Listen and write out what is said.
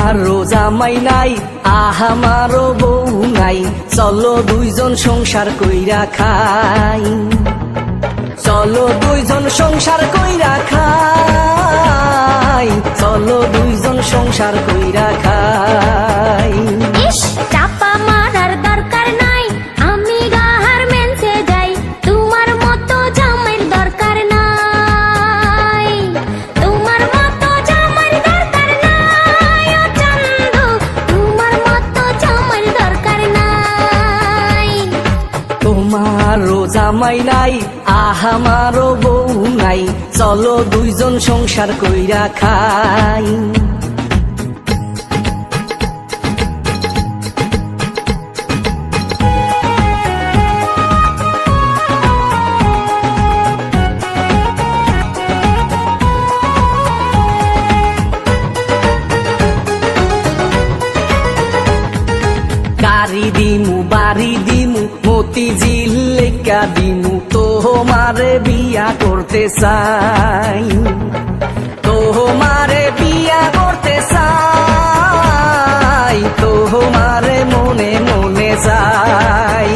তোমারও জামাই নাই আমারও বউ নাই, চলো দুইজন সংসার কইরা খাই, চলো দুইজন সংসার কইরা খাই, চলো দুইজন সংসার কইরা খাই। ইস, চাপা মারার দরকার নাই, আমি গার্মেন্টসে যাই, তোমার মতো জামাইয়ের দরকার নাই, তোমার মতো জামাইয়ের দরকার নাই, ও চান্দু, তোমার মতো জামাইয়ের দরকার নাই। তোমারও জামাই নাই আমারও বউ নাই, চলো দুইজন সংসার কইরা খাই। গাড়ি দিমু বাড়ি দিমু মতিঝিল লেখা দিমু, তোমারে বিয়া করতে চাই, তোমারে বিয়া করতে চাই, তোমারে মনে মনে চাই।